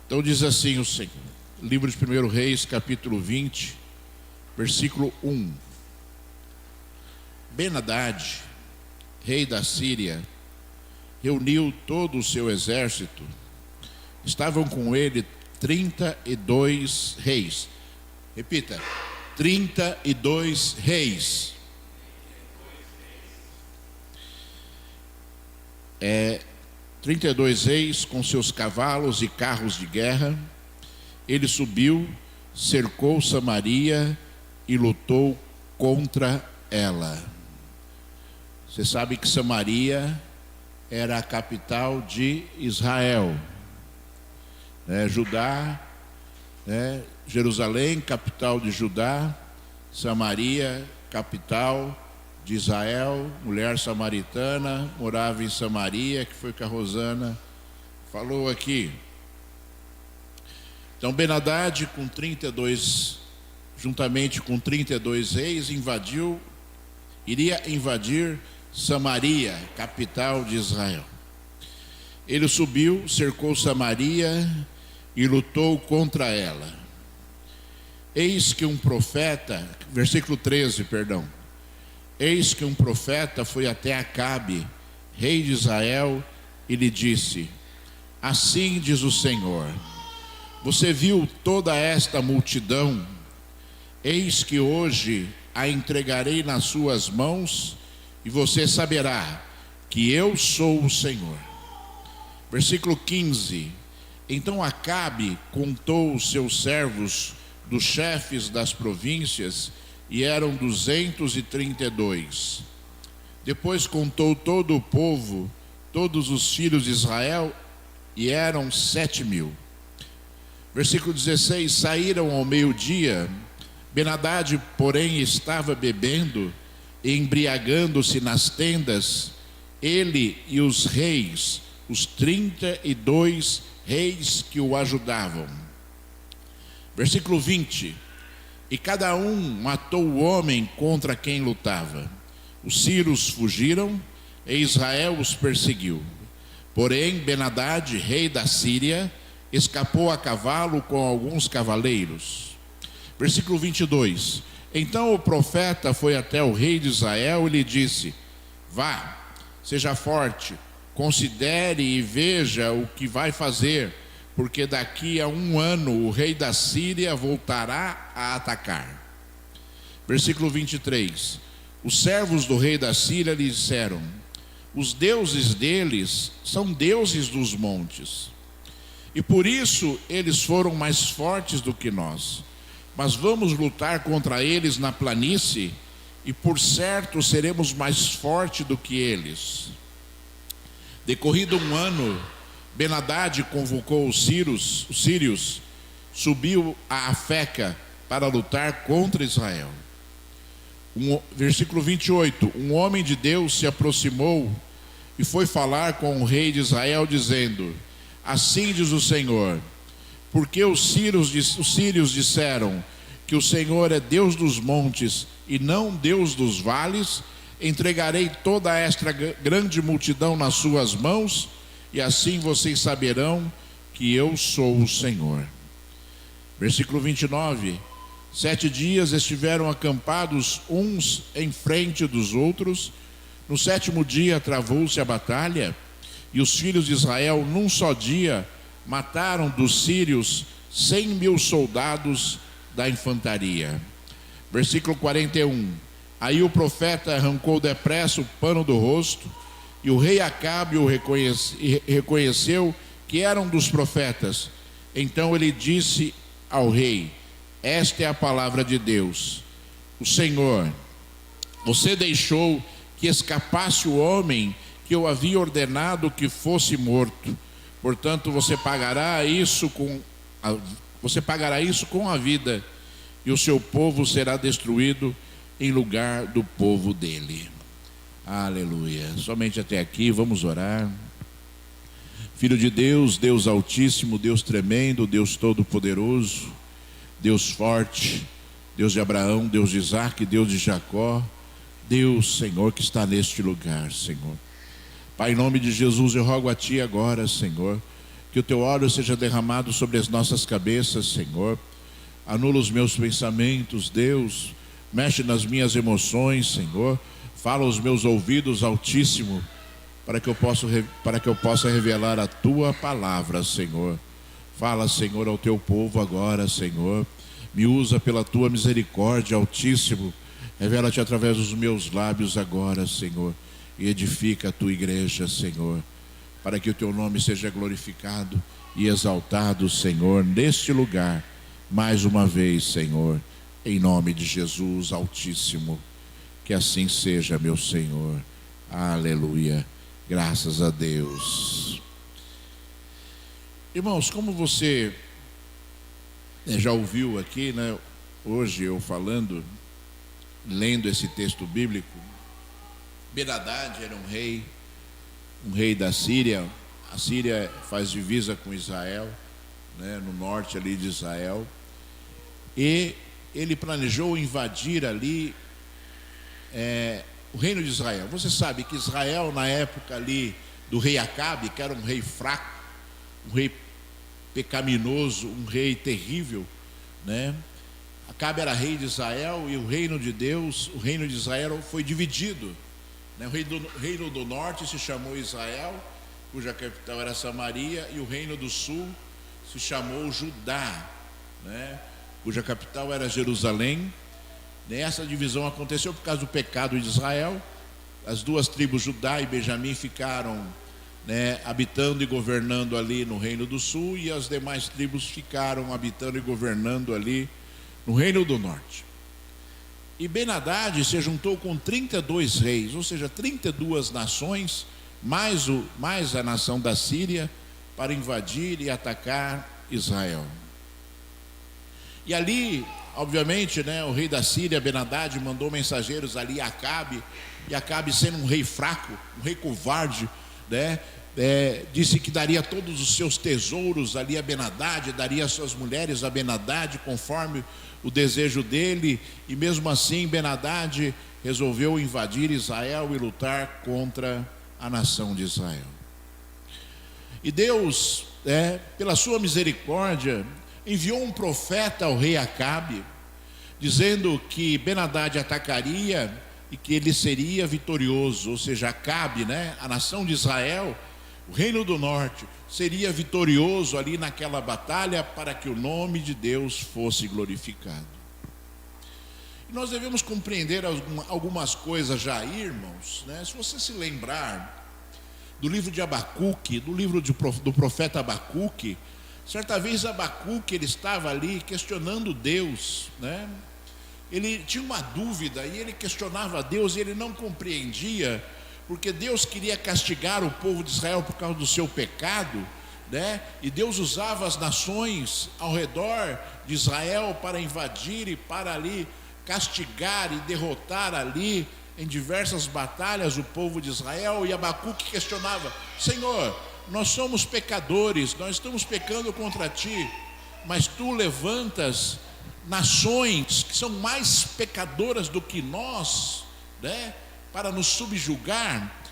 Então diz assim o Senhor, livro de 1 Reis, capítulo 20, versículo 1. Ben-Hadad, rei da Síria, reuniu todo o seu exército. Estavam com ele 32 reis. Repita, 32 reis. 32 reis com seus cavalos e carros de guerra. Ele subiu, cercou Samaria e lutou contra ela. Você sabe que Samaria era a capital de Israel, Judá, Jerusalém, capital de Judá, Samaria, capital de Israel. Mulher samaritana morava em Samaria, que foi que a Rosana falou aqui. Então Ben-Hadad juntamente com 32 reis, iria invadir Samaria, capital de Israel. Ele subiu, cercou Samaria e lutou contra ela. Eis que um profeta, versículo 13, perdão. Eis que um profeta foi até Acabe, rei de Israel, e lhe disse: assim diz o Senhor, você viu toda esta multidão? Eis que hoje a entregarei nas suas mãos, e você saberá que eu sou o Senhor. Versículo 15. Então Acabe contou os seus servos dos chefes das províncias, e eram 232. Depois contou todo o povo, todos os filhos de Israel, e eram 7.000. Versículo 16. Saíram ao meio-dia. Ben-Hadad, porém, estava bebendo e embriagando-se nas tendas, ele e os reis, os 32 reis que o ajudavam. Versículo 20. E cada um matou o homem contra quem lutava. Os sírios fugiram e Israel os perseguiu. Porém Ben-Hadad, rei da Síria, escapou a cavalo com alguns cavaleiros. Versículo 22. Então o profeta foi até o rei de Israel e lhe disse: vá, seja forte, considere e veja o que vai fazer, porque daqui a 1 ano o rei da Síria voltará a atacar. Versículo 23. Os servos do rei da Síria lhe disseram: os deuses deles são deuses dos montes, e por isso eles foram mais fortes do que nós. Mas vamos lutar contra eles na planície, e por certo seremos mais fortes do que eles. Decorrido 1 ano, Ben-Hadad convocou os sírios, subiu a Afeca para lutar contra Israel. Versículo 28. Um homem de Deus se aproximou e foi falar com o rei de Israel, dizendo: assim diz o Senhor, porque os sírios disseram que o Senhor é Deus dos montes e não Deus dos vales, entregarei toda esta grande multidão nas suas mãos, e assim vocês saberão que eu sou o Senhor. Versículo 29. 7 dias estiveram acampados uns em frente dos outros. No 7º dia travou-se a batalha, e os filhos de Israel num só dia mataram dos sírios 100.000 soldados da infantaria. Versículo 41. Aí o profeta arrancou depressa o pano do rosto, e o rei Acabe o reconheceu que era um dos profetas. Então ele disse ao rei: esta é a palavra de Deus. O Senhor, você deixou que escapasse o homem que eu havia ordenado que fosse morto. Portanto, você pagará isso com a vida, e o seu povo será destruído em lugar do povo dele. Aleluia. Somente até aqui, vamos orar. Filho de Deus, Deus Altíssimo, Deus tremendo, Deus Todo-Poderoso, Deus forte, Deus de Abraão, Deus de Isaac, Deus de Jacó, Deus, Senhor, que está neste lugar, Senhor. Pai, em nome de Jesus, eu rogo a Ti agora, Senhor, Que o teu óleo seja derramado sobre as nossas cabeças, Senhor. Anula os meus pensamentos, Deus. Mexe nas minhas emoções, Senhor. Fala aos meus ouvidos, Altíssimo, para que eu possa revelar a tua palavra, Senhor. Fala, Senhor, ao teu povo agora, Senhor. Me usa pela tua misericórdia, Altíssimo. Revela-te através dos meus lábios agora, Senhor. E edifica a tua igreja, Senhor, para que o teu nome seja glorificado e exaltado, Senhor, neste lugar, mais uma vez, Senhor, em nome de Jesus Altíssimo. Que assim seja, meu Senhor. Aleluia. Graças a Deus. Irmãos, como você já ouviu aqui, né, hoje eu falando, lendo esse texto bíblico, Ben-Hadad era um rei da Síria. A Síria faz divisa com Israel, né, no norte ali de Israel. E ele planejou invadir ali o reino de Israel. Você sabe que Israel, na época ali do rei Acabe, que era um rei fraco, um rei pecaminoso, um rei terrível, né? Acabe era rei de Israel e o reino de Deus, o reino de Israel foi dividido, né? O reino do norte se chamou Israel, cuja capital era Samaria, e o reino do sul se chamou Judá, né? Cuja capital era Jerusalém. Essa divisão aconteceu por causa do pecado de Israel. As duas tribos, Judá e Benjamim, ficaram, né, habitando e governando ali no reino do sul, e as demais tribos ficaram habitando e governando ali no reino do norte. E Ben-Hadad se juntou com 32 reis, ou seja, 32 nações, mais a nação da Síria, para invadir e atacar Israel. E ali, obviamente, né, o rei da Síria, Ben-Hadad, mandou mensageiros ali a Acabe, e Acabe, sendo um rei fraco, um rei covarde, né, disse que daria todos os seus tesouros ali a Ben-Hadad, daria as suas mulheres a Ben-Hadad, conforme o desejo dele. E mesmo assim Ben-Hadad resolveu invadir Israel e lutar contra a nação de Israel. E Deus, pela sua misericórdia, enviou um profeta ao rei Acabe, dizendo que Ben-Hadad atacaria e que ele seria vitorioso. Ou seja, Acabe, né, a nação de Israel, o reino do norte, seria vitorioso ali naquela batalha, para que o nome de Deus fosse glorificado. E nós devemos compreender algumas coisas já aí, irmãos, né? Se você se lembrar do livro de Abacuque, do livro do profeta Abacuque, certa vez Abacuque, ele estava ali questionando Deus, né? Ele tinha uma dúvida e ele questionava a Deus, e ele não compreendia, porque Deus queria castigar o povo de Israel por causa do seu pecado, né? E Deus usava as nações ao redor de Israel para invadir e para ali castigar e derrotar ali em diversas batalhas o povo de Israel. E Abacuque questionava: Senhor, nós somos pecadores, nós estamos pecando contra ti, mas tu levantas nações que são mais pecadoras do que nós, né, para nos subjugar.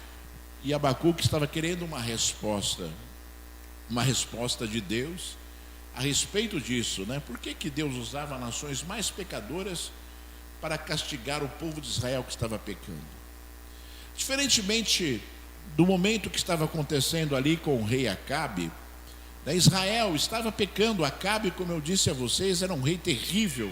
E Abacuque estava querendo uma resposta de Deus a respeito disso, né? Por que Deus usava nações mais pecadoras para castigar o povo de Israel que estava pecando? Diferentemente do momento que estava acontecendo ali com o rei Acabe, né, Israel estava pecando. Acabe, como eu disse a vocês, era um rei terrível,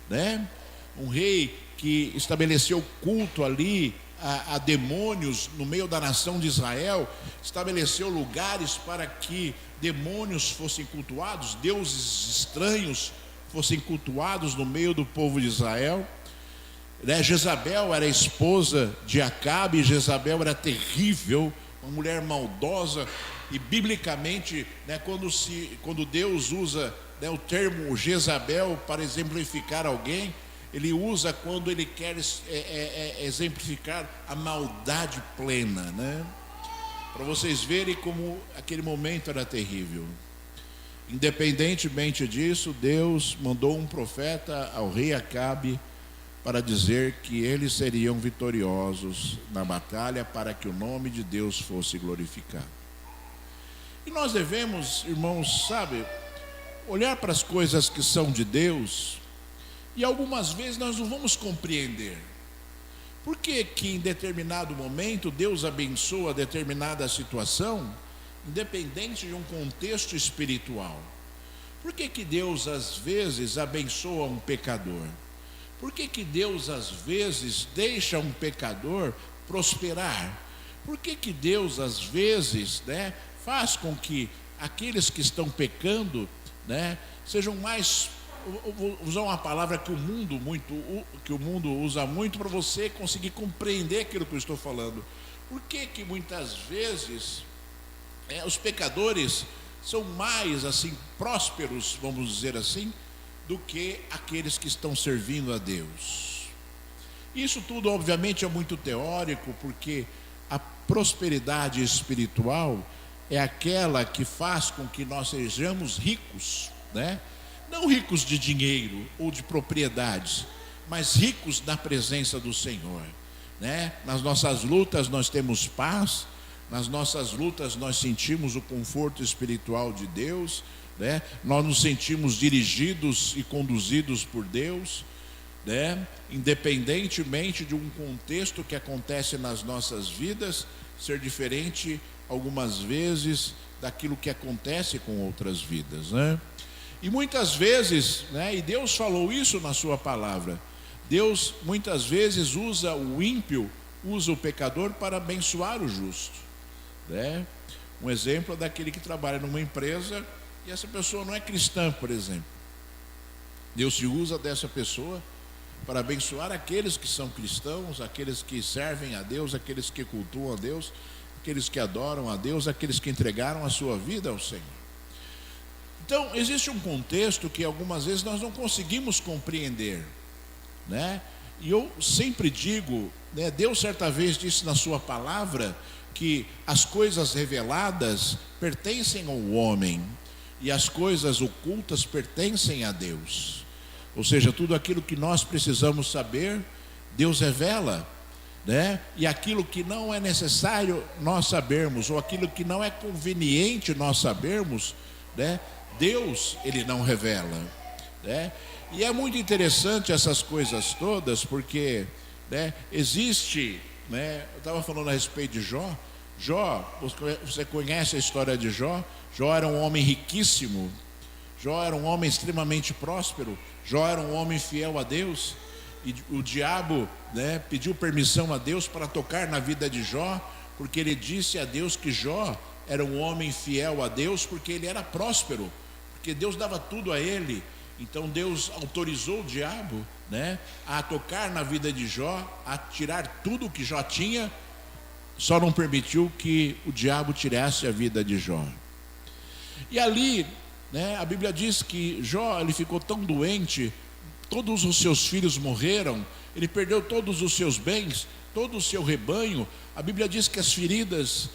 né? Um rei que estabeleceu culto ali a demônios no meio da nação de Israel, estabeleceu lugares para que demônios fossem cultuados, deuses estranhos fossem cultuados no meio do povo de Israel, né? Jezabel era esposa de Acabe. Jezabel era terrível, uma mulher maldosa. E biblicamente, né, quando Deus usa, né, o termo Jezabel para exemplificar alguém, ele usa quando ele quer exemplificar a maldade plena, né? Para vocês verem como aquele momento era terrível. Independentemente disso, Deus mandou um profeta ao rei Acabe para dizer que eles seriam vitoriosos na batalha, para que o nome de Deus fosse glorificado. E nós devemos, irmãos, sabe, olhar para as coisas que são de Deus, e algumas vezes nós não vamos compreender. Por que que em determinado momento Deus abençoa determinada situação, independente de um contexto espiritual? Por que que Deus às vezes abençoa um pecador? Por que que Deus às vezes deixa um pecador prosperar? Por que que Deus às vezes, faz com que aqueles que estão pecando, sejam mais, vou usar uma palavra que o mundo usa muito para você conseguir compreender aquilo que eu estou falando. Por que que muitas vezes os pecadores são mais assim prósperos, vamos dizer assim, do que aqueles que estão servindo a Deus? Isso tudo obviamente é muito teórico, porque a prosperidade espiritual é aquela que faz com que nós sejamos ricos, não ricos de dinheiro ou de propriedades, mas ricos na presença do Senhor, Nas nossas lutas nós temos paz, nas nossas lutas nós sentimos o conforto espiritual de Deus, Nós nos sentimos dirigidos e conduzidos por Deus, Independentemente de um contexto que acontece nas nossas vidas ser diferente algumas vezes daquilo que acontece com outras vidas, E muitas vezes, e Deus falou isso na sua palavra, Deus muitas vezes usa o ímpio, usa o pecador para abençoar o justo, Um exemplo é daquele que trabalha numa empresa e essa pessoa não é cristã, por exemplo. Deus se usa dessa pessoa para abençoar aqueles que são cristãos, aqueles que servem a Deus, aqueles que cultuam a Deus, aqueles que adoram a Deus, aqueles que entregaram a sua vida ao Senhor. Então, existe um contexto que algumas vezes nós não conseguimos compreender, E eu sempre digo, Deus certa vez disse na sua palavra que as coisas reveladas pertencem ao homem e as coisas ocultas pertencem a Deus. Ou seja, tudo aquilo que nós precisamos saber, Deus revela, E aquilo que não é necessário nós sabermos, ou aquilo que não é conveniente nós sabermos, Deus, Ele não revela, E é muito interessante essas coisas todas, porque, existe, eu estava falando a respeito de Jó. Você conhece a história de Jó? Jó era um homem riquíssimo, Jó era um homem extremamente próspero, Jó era um homem fiel a Deus, e o diabo, pediu permissão a Deus para tocar na vida de Jó, porque ele disse a Deus que Jó era um homem fiel a Deus, porque ele era próspero, porque Deus dava tudo a ele. Então Deus autorizou o diabo, a tocar na vida de Jó, a tirar tudo o que Jó tinha, só não permitiu que o diabo tirasse a vida de Jó. E ali, a Bíblia diz que Jó, ele ficou tão doente, todos os seus filhos morreram, ele perdeu todos os seus bens, todo o seu rebanho. A Bíblia diz que as feridas,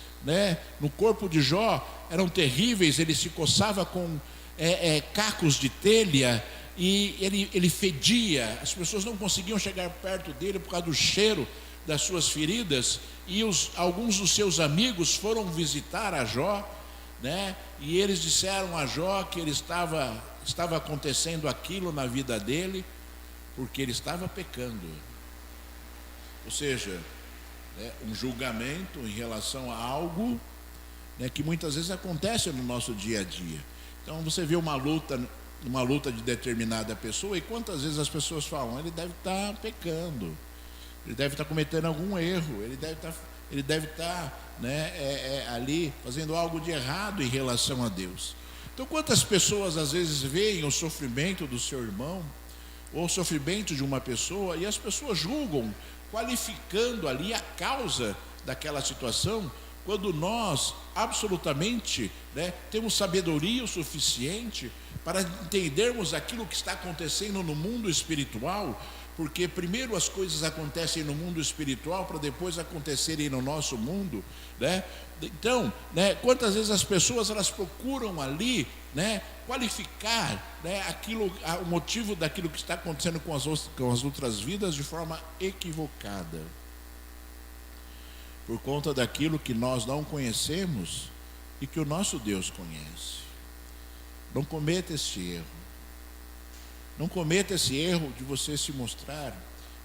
no corpo de Jó eram terríveis, ele se coçava com cacos de telha, e ele fedia, as pessoas não conseguiam chegar perto dele por causa do cheiro das suas feridas, e alguns dos seus amigos foram visitar a Jó, e eles disseram a Jó que ele estava acontecendo aquilo na vida dele, porque ele estava pecando. Ou seja, um julgamento em relação a algo, que muitas vezes acontece no nosso dia a dia. Então você vê uma luta de determinada pessoa, e quantas vezes as pessoas falam, ele deve estar pecando, ele deve estar cometendo algum erro, ele deve estar ali fazendo algo de errado em relação a Deus. Então quantas pessoas às vezes veem o sofrimento do seu irmão, ou o sofrimento de uma pessoa, e as pessoas julgam, qualificando ali a causa daquela situação, quando nós absolutamente temos sabedoria o suficiente para entendermos aquilo que está acontecendo no mundo espiritual, porque primeiro as coisas acontecem no mundo espiritual para depois acontecerem no nosso mundo, Então, quantas vezes as pessoas elas procuram ali, qualificar, o motivo daquilo que está acontecendo com as outras vidas de forma equivocada, por conta daquilo que nós não conhecemos e que o nosso Deus conhece. Não cometa esse erro. Não cometa esse erro de você se mostrar,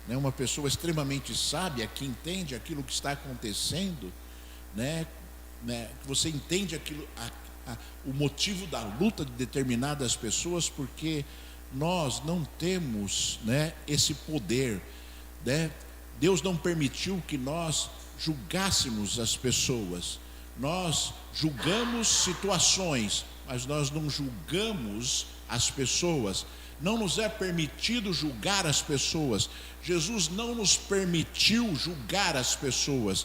né, uma pessoa extremamente sábia, que entende aquilo que está acontecendo, né, que você entende aquilo, o motivo da luta de determinadas pessoas, porque nós não temos, né, esse poder, né? Deus não permitiu que nós julgássemos as pessoas. Nós julgamos situações, mas nós não julgamos as pessoas. Não nos é permitido julgar as pessoas. Jesus não nos permitiu julgar as pessoas,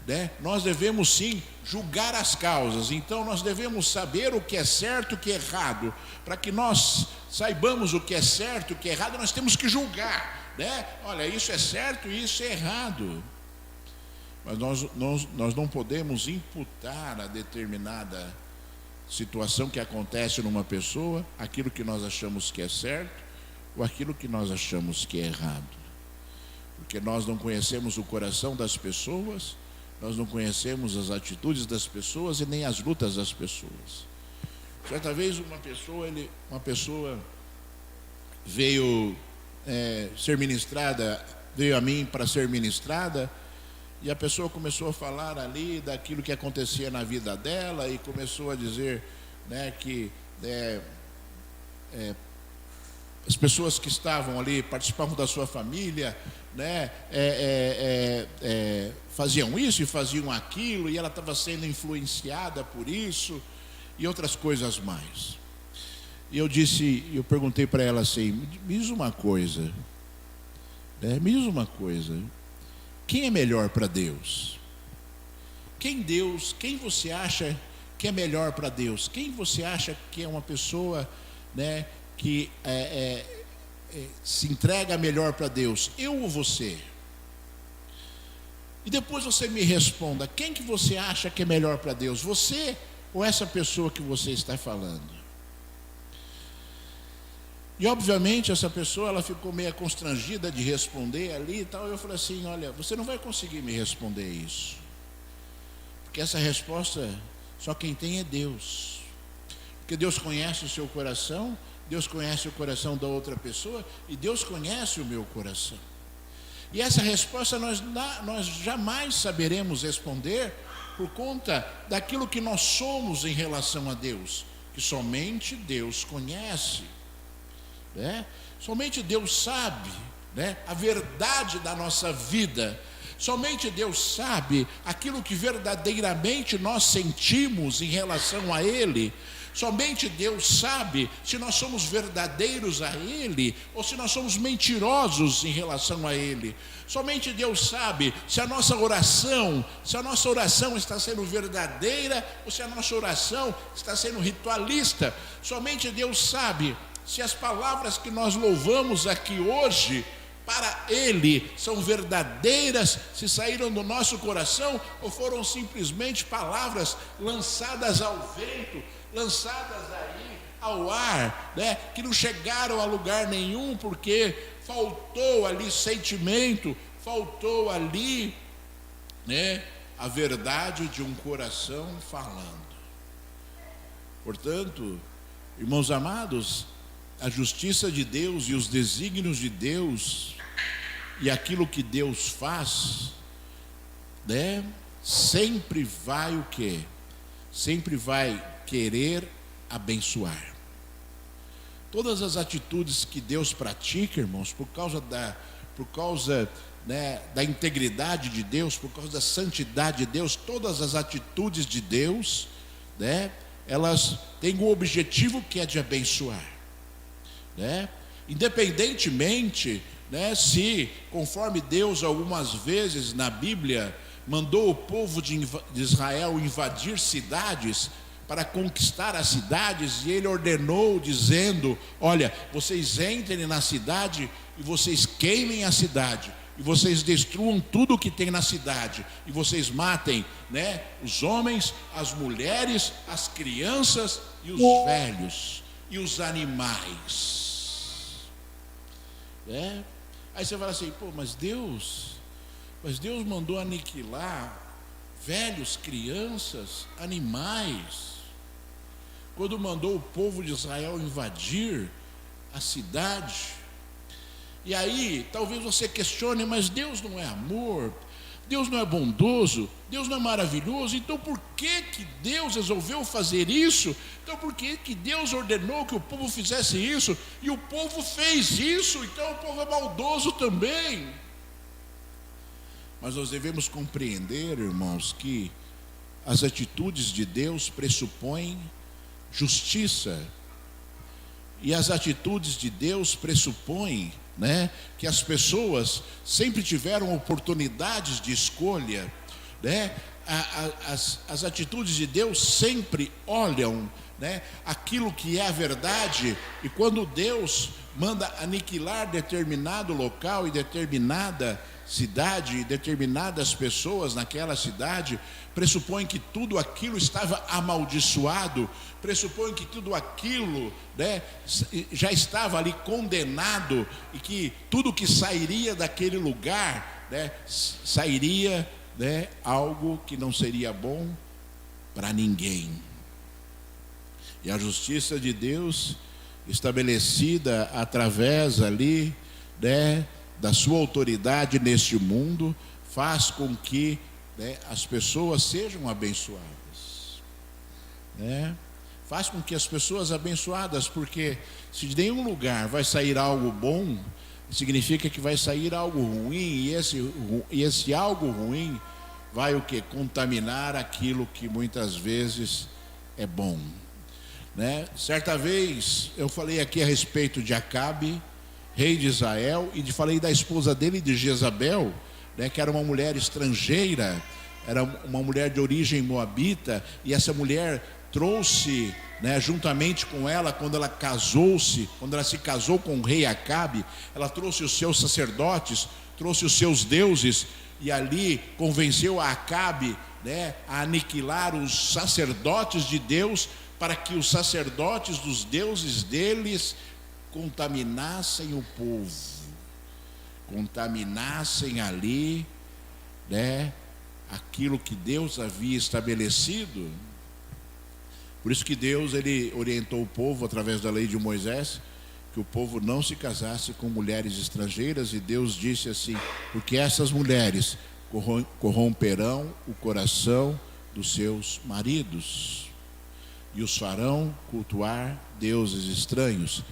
né? Nós devemos sim julgar as causas. Então nós devemos saber o que é certo e o que é errado. Para que nós saibamos o que é certo e o que é errado, nós temos que julgar, né? Olha, isso é certo e isso é errado. Mas nós não podemos imputar a determinada situação que acontece numa pessoa aquilo que nós achamos que é certo ou aquilo que nós achamos que é errado. Porque nós não conhecemos o coração das pessoas, nós não conhecemos as atitudes das pessoas e nem as lutas das pessoas. Certa vez uma pessoa veio ser ministrada, veio a mim para ser ministrada, e a pessoa começou a falar ali daquilo que acontecia na vida dela, e começou a dizer, né, que as pessoas que estavam ali, participavam da sua família, né, faziam isso e faziam aquilo, e ela estava sendo influenciada por isso e outras coisas mais. E eu perguntei para ela assim: me diz uma coisa, né, me diz uma coisa, quem é melhor para Deus? Quem você acha que é melhor para Deus? Quem você acha que é uma pessoa, né, que se entrega melhor para Deus? Eu ou você? E depois você me responda, quem que você acha que é melhor para Deus? Você ou essa pessoa que você está falando? E obviamente essa pessoa, ela ficou meio constrangida de responder ali e tal. Eu falei assim: olha, você não vai conseguir me responder isso, porque essa resposta só quem tem é Deus. Porque Deus conhece o seu coração, Deus conhece o coração da outra pessoa, e Deus conhece o meu coração. E essa resposta nós jamais saberemos responder, por conta daquilo que nós somos em relação a Deus, que somente Deus conhece, né? Somente Deus sabe, né, a verdade da nossa vida. Somente Deus sabe aquilo que verdadeiramente nós sentimos em relação a Ele. Somente Deus sabe se nós somos verdadeiros a Ele ou se nós somos mentirosos em relação a Ele. Somente Deus sabe se a nossa oração está sendo verdadeira ou se a nossa oração está sendo ritualista. Somente Deus sabe se as palavras que nós louvamos aqui hoje para Ele são verdadeiras, se saíram do nosso coração ou foram simplesmente palavras lançadas ao vento, lançadas aí ao ar, né, que não chegaram a lugar nenhum, porque faltou ali sentimento, faltou ali, né, a verdade de um coração falando. Portanto, irmãos amados, a justiça de Deus e os desígnios de Deus e aquilo que Deus faz, né, sempre vai o quê? Sempre vai querer abençoar. Todas as atitudes que Deus pratica, irmãos, por causa né, da integridade de Deus, por causa da santidade de Deus, todas as atitudes de Deus, né, elas têm o objetivo que é de abençoar, né? Independentemente, né, se, conforme Deus algumas vezes na Bíblia mandou o povo de Israel invadir cidades para conquistar as cidades, e Ele ordenou dizendo: olha, vocês entrem na cidade e vocês queimem a cidade, e vocês destruam tudo que tem na cidade, e vocês matem, né, os homens, as mulheres, as crianças e os velhos e os animais. Aí você fala assim: pô, mas Deus mandou aniquilar velhos, crianças, animais, quando mandou o povo de Israel invadir a cidade. E aí, talvez você questione, mas Deus não é amor? Deus não é bondoso? Deus não é maravilhoso? Então por que Deus resolveu fazer isso? Então por que Deus ordenou que o povo fizesse isso? E o povo fez isso, então o povo é maldoso também. Mas nós devemos compreender, irmãos, que as atitudes de Deus pressupõem justiça. E as atitudes de Deus pressupõem, que as pessoas sempre tiveram oportunidades de escolha, as atitudes de Deus sempre olham, aquilo que é a verdade. E quando Deus manda aniquilar determinado local e determinada cidade e determinadas pessoas naquela cidade, pressupõe que tudo aquilo estava amaldiçoado, pressupõe que tudo aquilo já estava ali condenado, e que tudo que sairia daquele lugar sairia algo que não seria bom para ninguém. E a justiça de Deus, estabelecida através ali da sua autoridade neste mundo, faz com que as pessoas sejam abençoadas, faz com que as pessoas abençoadas, porque se de nenhum lugar vai sair algo bom, significa que vai sair algo ruim, e esse algo ruim vai o quê? Contaminar aquilo que muitas vezes é bom, Certa vez eu falei aqui a respeito de Acabe, rei de Israel, e falei da esposa dele, de Jezabel, que era uma mulher estrangeira, era uma mulher de origem moabita, e essa mulher trouxe, juntamente com ela, quando ela se casou com o rei Acabe, ela trouxe os seus sacerdotes, trouxe os seus deuses, e ali convenceu a Acabe a aniquilar os sacerdotes de Deus, para que os sacerdotes dos deuses deles contaminassem o povo, contaminassem ali, aquilo que Deus havia estabelecido. Por isso que Deus, ele orientou o povo através da lei de Moisés, que o povo não se casasse com mulheres estrangeiras, e Deus disse assim: porque essas mulheres corromperão o coração dos seus maridos e os farão cultuar deuses estranhos.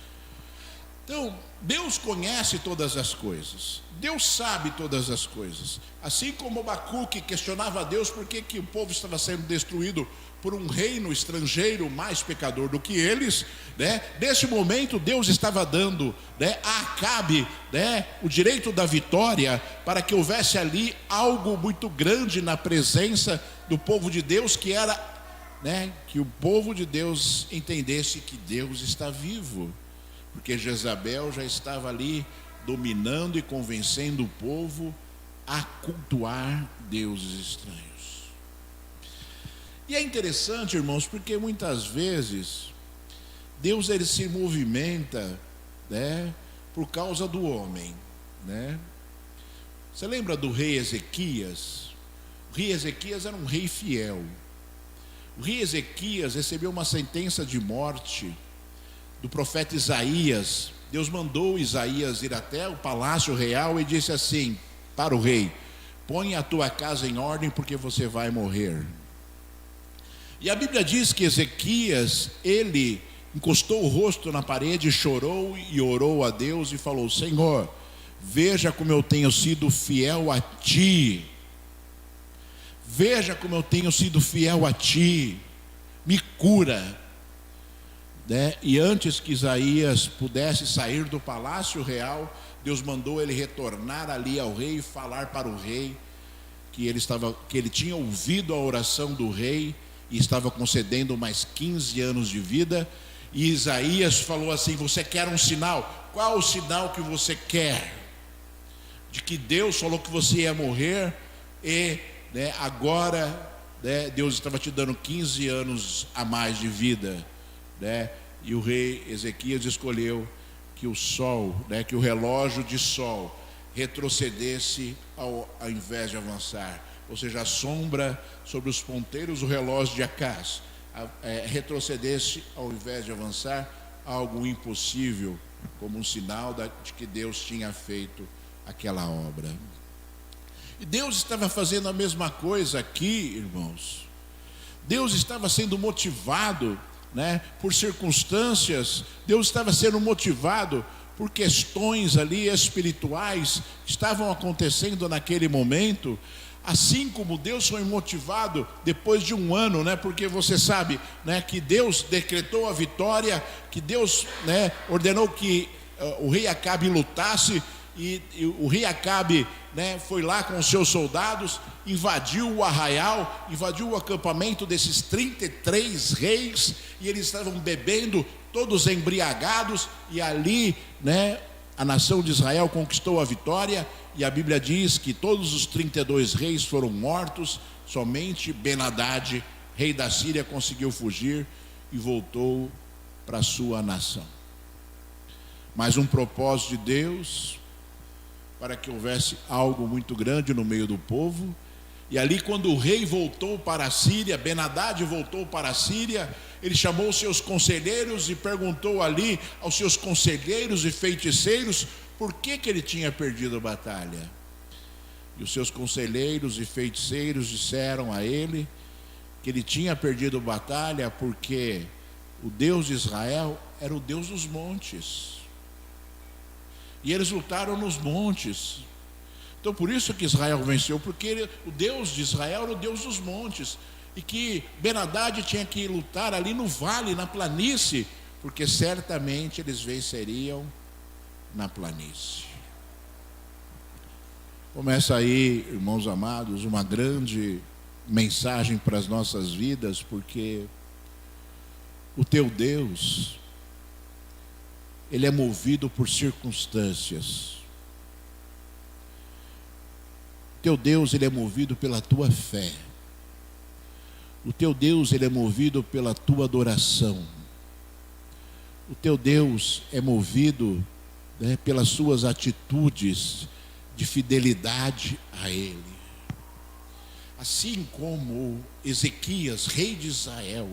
Então, Deus conhece todas as coisas, Deus sabe todas as coisas. Assim como Abacuque questionava a Deus por que o povo estava sendo destruído por um reino estrangeiro mais pecador do que eles, nesse momento Deus estava dando a Acabe o direito da vitória, para que houvesse ali algo muito grande na presença do povo de Deus, que era que o povo de Deus entendesse que Deus está vivo, porque Jezabel já estava ali dominando e convencendo o povo a cultuar deuses estranhos. E é interessante, irmãos, porque muitas vezes Deus, ele se movimenta por causa do homem, Você lembra do rei Ezequias? O rei Ezequias era um rei fiel. O rei Ezequias recebeu uma sentença de morte do profeta Isaías. Deus mandou Isaías ir até o palácio real e disse assim para o rei: põe a tua casa em ordem, porque você vai morrer. E a Bíblia diz que Ezequias, ele encostou o rosto na parede, chorou e orou a Deus e falou: Senhor, veja como eu tenho sido fiel a ti. Veja como eu tenho sido fiel a ti, me cura. E antes que Isaías pudesse sair do palácio real, Deus mandou ele retornar ali ao rei e falar para o rei que ele tinha ouvido a oração do rei e estava concedendo mais 15 anos de vida. E Isaías falou assim: você quer um sinal? Qual o sinal que você quer? De que Deus falou que você ia morrer e agora Deus estava te dando 15 anos a mais de vida, E o rei Ezequias escolheu que o sol, que o relógio de sol retrocedesse ao invés de avançar, ou seja, a sombra sobre os ponteiros do relógio de Acás, retrocedesse ao invés de avançar, algo impossível, como um sinal de que Deus tinha feito aquela obra. E Deus estava fazendo a mesma coisa aqui, irmãos. Deus estava sendo motivado, por circunstâncias. Deus estava sendo motivado por questões ali espirituais que estavam acontecendo naquele momento. Assim como Deus foi motivado depois de um ano, porque você sabe, que Deus decretou a vitória, que Deus, ordenou que o rei Acabe lutasse, e o rei Acabe, foi lá com os seus soldados, invadiu o arraial, invadiu o acampamento desses 33 reis, e eles estavam bebendo, todos embriagados, e ali, a nação de Israel conquistou a vitória. E a Bíblia diz que todos os 32 reis foram mortos, somente Ben-Hadad, rei da Síria, conseguiu fugir e voltou para a sua nação. Mas um propósito de Deus, para que houvesse algo muito grande no meio do povo. E ali, quando o rei voltou para a Síria, Ben-Hadad voltou para a Síria, ele chamou os seus conselheiros e perguntou ali aos seus conselheiros e feiticeiros por que ele tinha perdido a batalha. E os seus conselheiros e feiticeiros disseram a ele que ele tinha perdido a batalha porque o Deus de Israel era o Deus dos montes. E eles lutaram nos montes. Então por isso que Israel venceu, porque o Deus de Israel era o Deus dos montes. E que Ben-Hadad tinha que lutar ali no vale, na planície, porque certamente eles venceriam na planície. Começa aí, irmãos amados, uma grande mensagem para as nossas vidas, porque o teu Deus, ele é movido por circunstâncias. O teu Deus, ele é movido pela tua fé. O teu Deus, ele é movido pela tua adoração. O teu Deus é movido pelas suas atitudes de fidelidade a Ele. Assim como Ezequias, rei de Israel,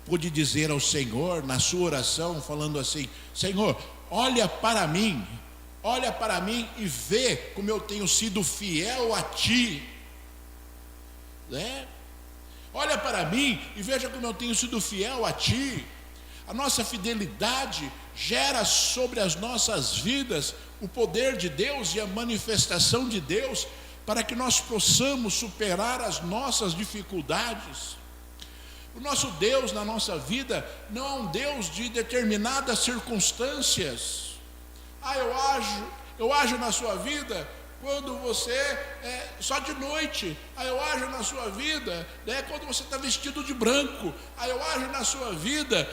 pôde dizer ao Senhor na sua oração, falando assim: Senhor, olha para mim e vê como eu tenho sido fiel a Ti. Olha para mim e veja como eu tenho sido fiel a Ti. A nossa fidelidade gera sobre as nossas vidas o poder de Deus e a manifestação de Deus, para que nós possamos superar as nossas dificuldades. O nosso Deus na nossa vida não é um Deus de determinadas circunstâncias. Eu ajo na sua vida quando você só de noite. Eu ajo na sua vida quando você está vestido de branco. Eu ajo na sua vida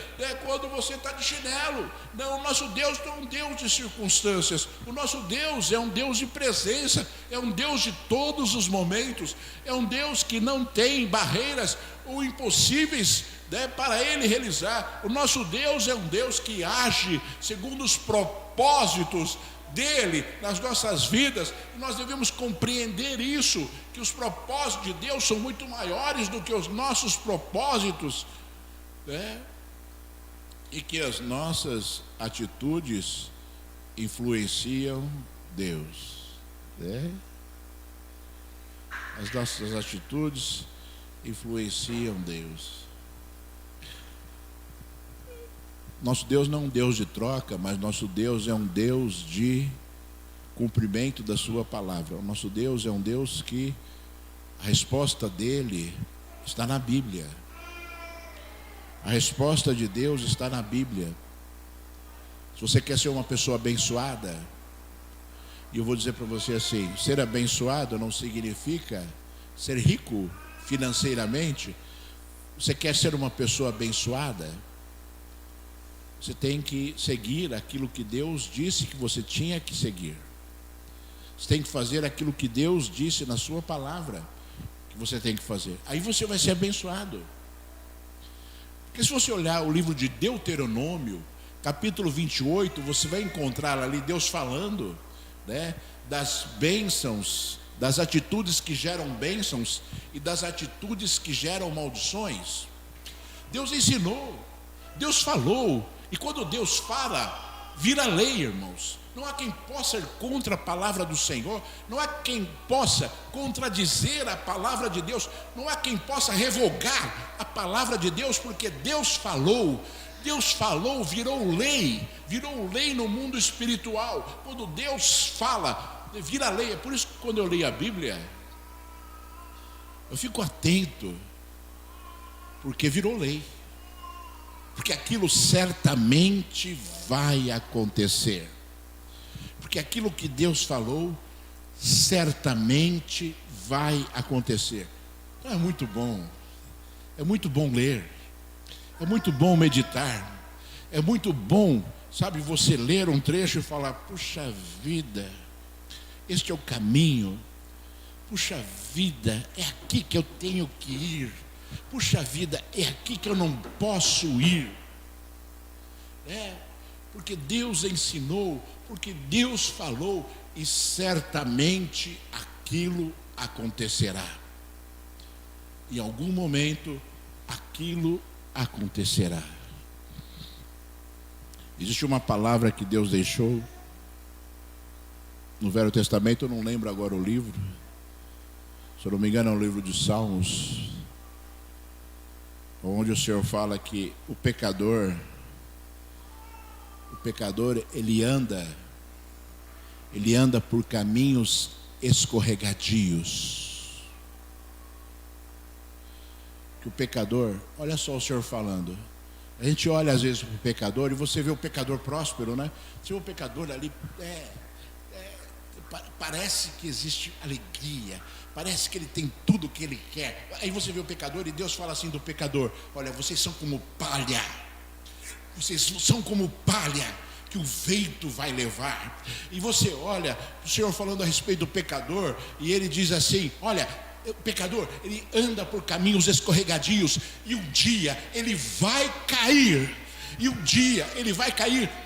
quando você está de chinelo. Não, o nosso Deus não é um Deus de circunstâncias. O nosso Deus é um Deus de presença, é um Deus de todos os momentos, é um Deus que não tem barreiras ou impossíveis para Ele realizar. O nosso Deus é um Deus que age segundo os propósitos dele nas nossas vidas. Nós devemos compreender isso, que os propósitos de Deus são muito maiores do que os nossos propósitos, e que as nossas atitudes influenciam Deus, As nossas atitudes influenciam Deus. Nosso Deus não é um Deus de troca, mas nosso Deus é um Deus de cumprimento da sua palavra. O nosso Deus é um Deus que a resposta dele está na Bíblia. A resposta de Deus está na Bíblia. Se você quer ser uma pessoa abençoada, e eu vou dizer para você assim: ser abençoado não significa ser rico financeiramente. Você quer ser uma pessoa abençoada, você tem que seguir aquilo que Deus disse que você tinha que seguir. Você tem que fazer aquilo que Deus disse na sua palavra que você tem que fazer. Aí você vai ser abençoado. Porque se você olhar o livro de Deuteronômio, capítulo 28, você vai encontrar ali Deus falando das bênçãos das atitudes que geram bênçãos e das atitudes que geram maldições. Deus ensinou, Deus falou, e quando Deus fala, vira lei, irmãos. Não há quem possa ir contra a palavra do Senhor, não há quem possa contradizer a palavra de Deus, não há quem possa revogar a palavra de Deus, porque Deus falou, virou lei no mundo espiritual. Quando Deus fala, vira lei. É por isso que quando eu leio a Bíblia, eu fico atento, porque virou lei, porque aquilo certamente vai acontecer, porque aquilo que Deus falou certamente vai acontecer. Então é muito bom ler, é muito bom meditar, é muito bom, sabe, você ler um trecho e falar: puxa vida, este é o caminho, puxa vida, é aqui que eu tenho que ir, puxa vida, é aqui que eu não posso ir. Porque Deus ensinou, porque Deus falou, e certamente aquilo acontecerá. Em algum momento aquilo acontecerá. Existe uma palavra que Deus deixou no Velho Testamento, eu não lembro agora o livro, se eu não me engano é o livro de Salmos, onde o Senhor fala que o pecador ele anda por caminhos escorregadios. Que o pecador, olha só o Senhor falando, a gente olha às vezes para o pecador e você vê o pecador próspero, né? Você vê o pecador ali, parece que existe alegria, parece que ele tem tudo o que ele quer. Aí você vê o pecador e Deus fala assim do pecador: olha, vocês são como palha, que o vento vai levar. E você olha o Senhor falando a respeito do pecador, e ele diz assim: olha, o pecador, ele anda por caminhos escorregadios, e um dia ele vai cair.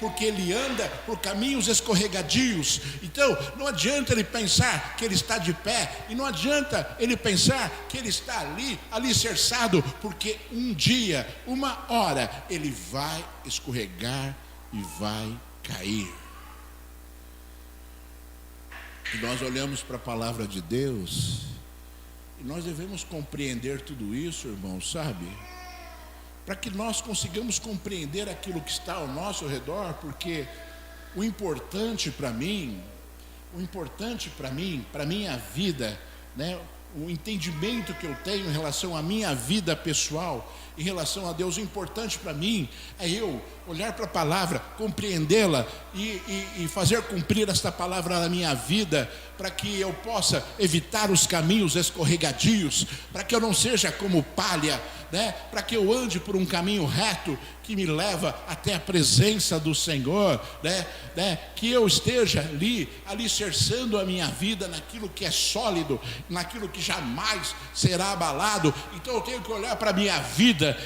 Porque ele anda por caminhos escorregadios. Então não adianta ele pensar que ele está de pé, e não adianta ele pensar que ele está ali alicerçado, porque um dia, uma hora, ele vai escorregar e vai cair. E nós olhamos para a palavra de Deus, e nós devemos compreender tudo isso, irmãos, sabe? Para que nós consigamos compreender aquilo que está ao nosso redor, porque o importante para mim, para minha vida, né, o entendimento que eu tenho em relação à minha vida pessoal, em relação a Deus, o importante para mim é eu olhar para a palavra, compreendê-la e fazer cumprir esta palavra na minha vida, para que eu possa evitar os caminhos escorregadios, para que eu não seja como palha, né? Para que eu ande por um caminho reto que me leva até a presença do Senhor, né? Que eu esteja ali alicerçando a minha vida naquilo que é sólido, naquilo que jamais será abalado. Então eu tenho que olhar para a minha vida,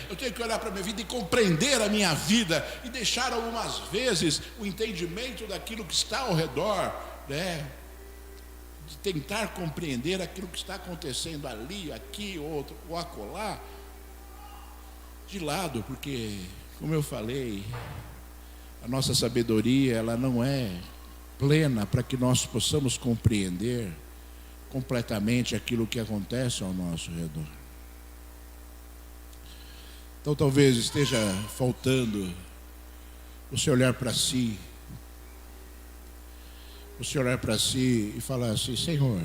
e compreender a minha vida, e deixar algumas vezes o entendimento daquilo que está ao redor, né? De tentar compreender aquilo que está acontecendo ali, aqui, ou acolá, de lado, porque, como eu falei, a nossa sabedoria, ela não é plena para que nós possamos compreender completamente aquilo que acontece ao nosso redor. Então talvez esteja faltando você olhar para si, e falar assim: Senhor,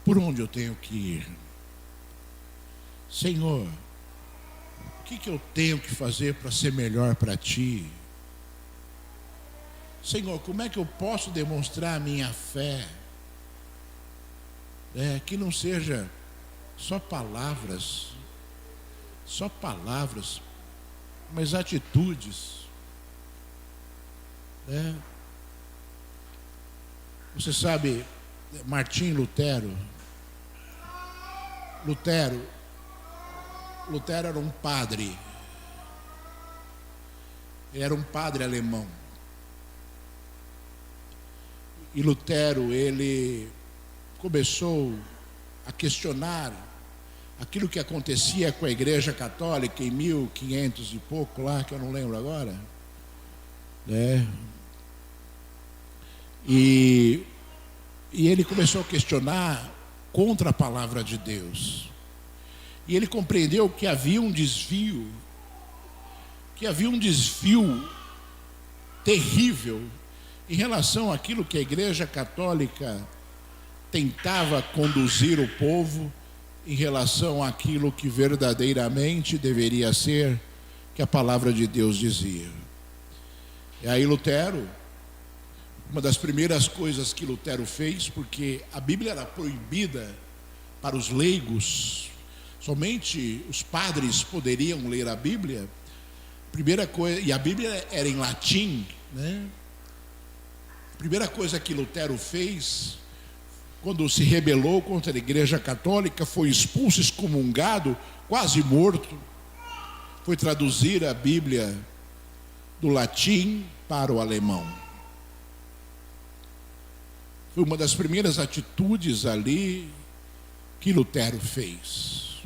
por onde eu tenho que ir? Senhor, o que eu tenho que fazer para ser melhor para Ti? Senhor, como é que eu posso demonstrar a minha fé? Que não seja só palavras, mas atitudes. Você sabe, Martim Lutero era um padre. Ele era um padre alemão. E Lutero, ele começou a questionar aquilo que acontecia com a Igreja Católica em 1500 e pouco lá, que eu não lembro agora, né? E ele começou a questionar contra a palavra de Deus. E ele compreendeu que havia um desvio terrível em relação àquilo que a Igreja Católica tentava conduzir o povo em relação àquilo que verdadeiramente deveria ser, que a palavra de Deus dizia. E aí Lutero, uma das primeiras coisas que Lutero fez, porque a Bíblia era proibida para os leigos, somente os padres poderiam ler a Bíblia. Primeira coisa, e a Bíblia era em latim, né? A primeira coisa que Lutero fez, quando se rebelou contra a Igreja Católica, foi expulso, excomungado, quase morto, foi traduzir a Bíblia do latim para o alemão. Foi uma das primeiras atitudes ali que Lutero fez,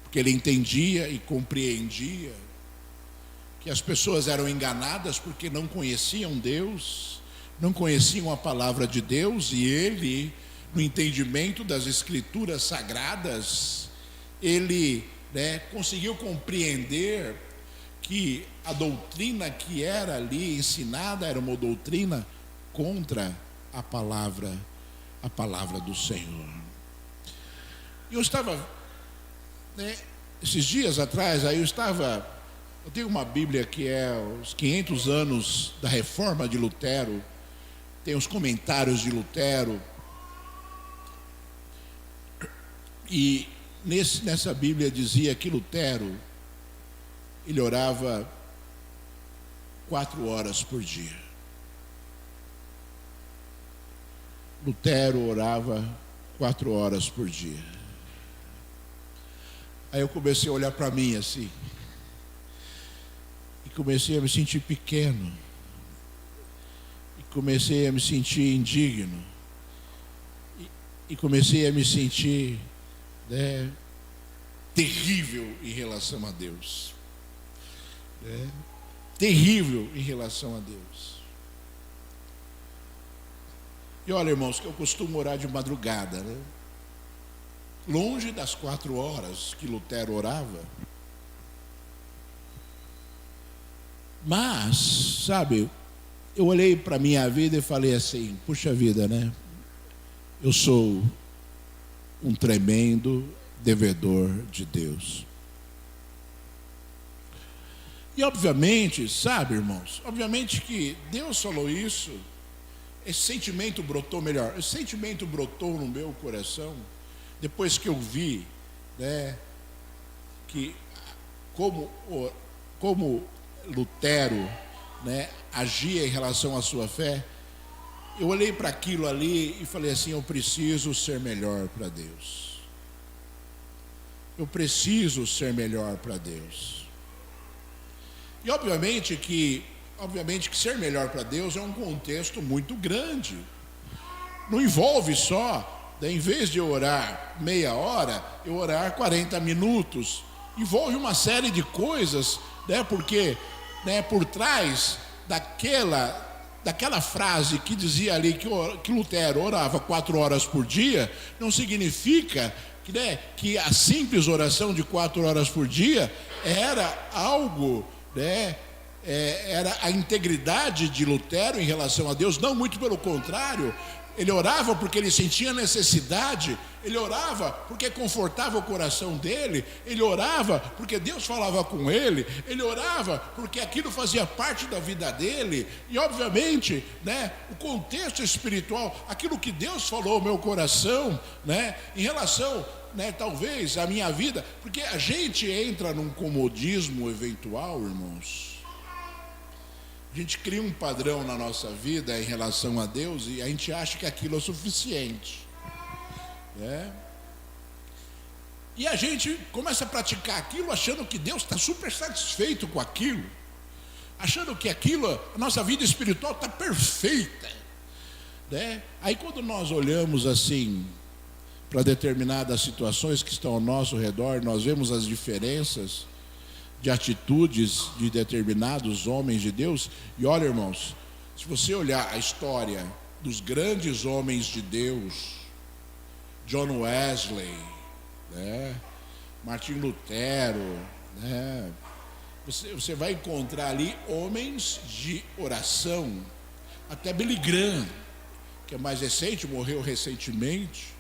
porque ele entendia e compreendia que as pessoas eram enganadas porque não conheciam Deus, não conheciam a palavra de Deus, e ele, no entendimento das Escrituras Sagradas, ele conseguiu compreender que a doutrina que era ali ensinada era uma doutrina contra a palavra do Senhor. Eu estava, esses dias atrás, eu tenho uma Bíblia que é os 500 anos da Reforma de Lutero, tem os comentários de Lutero, e nessa Bíblia dizia que Lutero, ele orava 4 horas por dia. Lutero orava 4 horas por dia. Aí eu comecei a olhar para mim assim, e comecei a me sentir pequeno, e comecei a me sentir indigno, e comecei a me sentir terrível em relação a Deus, terrível em relação a Deus. E olha, irmãos, que eu costumo orar de madrugada, longe das 4 horas que Lutero orava. Mas, sabe, eu olhei para a minha vida e falei assim, puxa vida, eu sou um tremendo devedor de Deus. E obviamente, sabe, irmãos, obviamente que Deus falou isso, esse sentimento brotou no meu coração, depois que eu vi, que como Lutero, agia em relação à sua fé. Eu olhei para aquilo ali e falei assim, eu preciso ser melhor para Deus. Eu preciso ser melhor para Deus. E obviamente que ser melhor para Deus é um contexto muito grande. Não envolve só, em vez de eu orar meia hora, eu orar 40 minutos. Envolve uma série de coisas, porque por trás daquela frase que dizia ali que Lutero orava 4 horas por dia, não significa que a simples oração de 4 horas por dia era algo, era a integridade de Lutero em relação a Deus. Não, muito pelo contrário. Ele orava porque ele sentia necessidade, ele orava porque confortava o coração dele, ele orava porque Deus falava com ele, ele orava porque aquilo fazia parte da vida dele. E obviamente, o contexto espiritual, aquilo que Deus falou ao meu coração, em relação, talvez à minha vida, porque a gente entra num comodismo eventual, irmãos. A gente cria um padrão na nossa vida em relação a Deus e a gente acha que aquilo é o suficiente, E a gente começa a praticar aquilo achando que Deus está super satisfeito com aquilo, achando que aquilo, a nossa vida espiritual está perfeita. né? Aí quando nós olhamos assim para determinadas situações que estão ao nosso redor, nós vemos as diferenças de atitudes de determinados homens de Deus. E olha, irmãos, se você olhar a história dos grandes homens de Deus, John Wesley, né? Martim Lutero, né? Você vai encontrar ali homens de oração. Até Billy Graham, que é mais recente, morreu recentemente.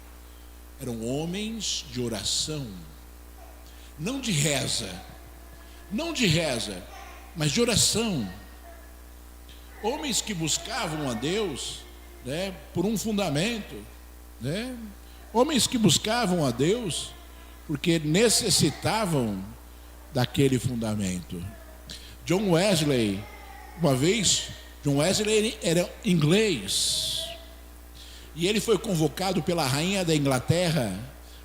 Eram homens de oração, não de reza, mas de oração. Homens que buscavam a Deus, né, por um fundamento, né? Homens que buscavam a Deus porque necessitavam daquele fundamento. John Wesley, uma vez, John Wesley era inglês. E ele foi convocado pela rainha da Inglaterra,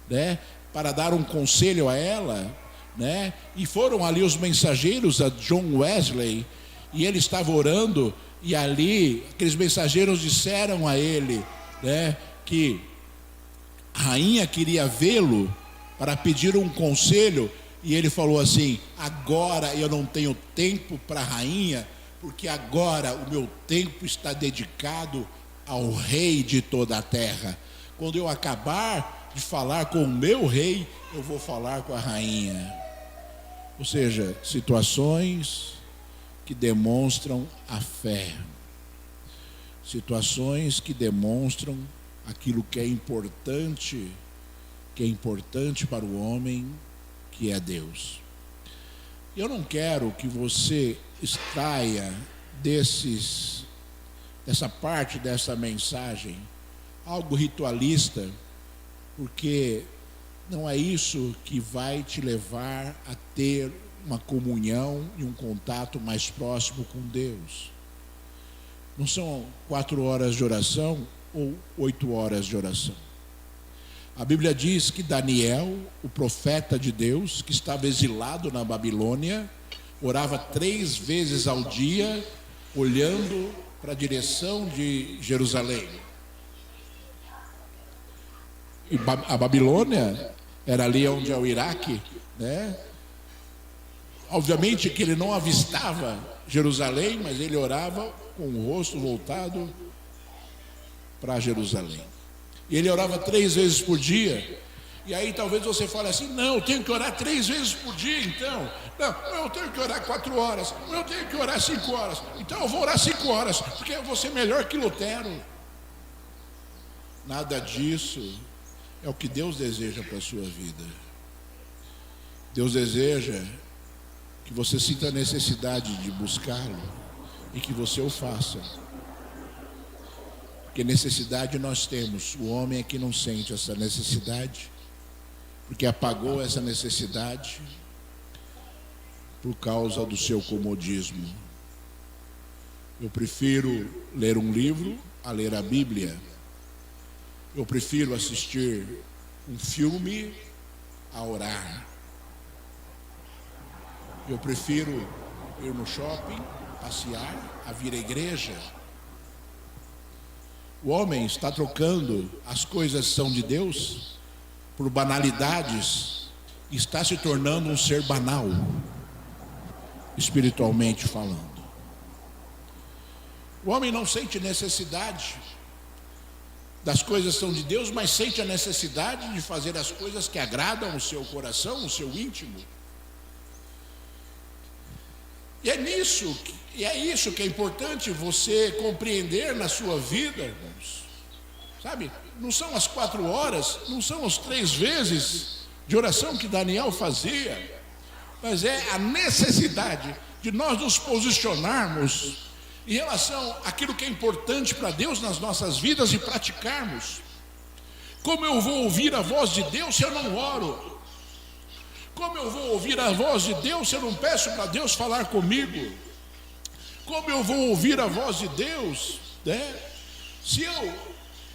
né, para dar um conselho a ela, né? E foram ali os mensageiros a John Wesley, e ele estava orando, e ali aqueles mensageiros disseram a ele, né, que a rainha queria vê-lo para pedir um conselho, e ele falou assim: agora eu não tenho tempo para a rainha, porque agora o meu tempo está dedicado ao rei de toda a terra. Quando eu acabar de falar com o meu rei, eu vou falar com a rainha. Ou seja, situações que demonstram a fé, situações que demonstram aquilo que é importante para o homem, que é Deus. Eu não quero que você extraia dessa parte dessa mensagem algo ritualista, porque não é isso que vai te levar a ter uma comunhão e um contato mais próximo com Deus. Não são 4 horas de oração ou 8 horas de oração. A Bíblia diz que Daniel, o profeta de Deus, que estava exilado na Babilônia, orava 3 vezes ao dia, olhando para a direção de Jerusalém. E a Babilônia era ali onde é o Iraque, né? Obviamente que ele não avistava Jerusalém, mas ele orava com o rosto voltado para Jerusalém. E ele orava 3 vezes por dia. E aí talvez você fale assim: não, eu tenho que orar 3 vezes por dia então. Não, eu tenho que orar 4 horas. Eu tenho que orar 5 horas. Então eu vou orar 5 horas, porque eu vou ser melhor que Lutero. Nada disso é o que Deus deseja para a sua vida. Deus deseja que você sinta a necessidade de buscá-lo e que você o faça. Porque necessidade nós temos. O homem é que não sente essa necessidade, porque apagou essa necessidade por causa do seu comodismo. Eu prefiro ler um livro a ler a Bíblia. Eu prefiro assistir um filme a orar. Eu prefiro ir no shopping, passear, a vir à igreja. O homem está trocando as coisas que são de Deus por banalidades, está se tornando um ser banal, espiritualmente falando. O homem não sente necessidade das coisas que são de Deus, mas sente a necessidade de fazer as coisas que agradam o seu coração, o seu íntimo. E é isso que é importante você compreender na sua vida, irmãos. Sabe, não são as 4 horas, não são as 3 vezes de oração que Daniel fazia, mas é a necessidade de nós nos posicionarmos em relação àquilo que é importante para Deus nas nossas vidas e praticarmos. Como eu vou ouvir a voz de Deus se eu não oro? Como eu vou ouvir a voz de Deus se eu não peço para Deus falar comigo? Como eu vou ouvir a voz de Deus, né, se eu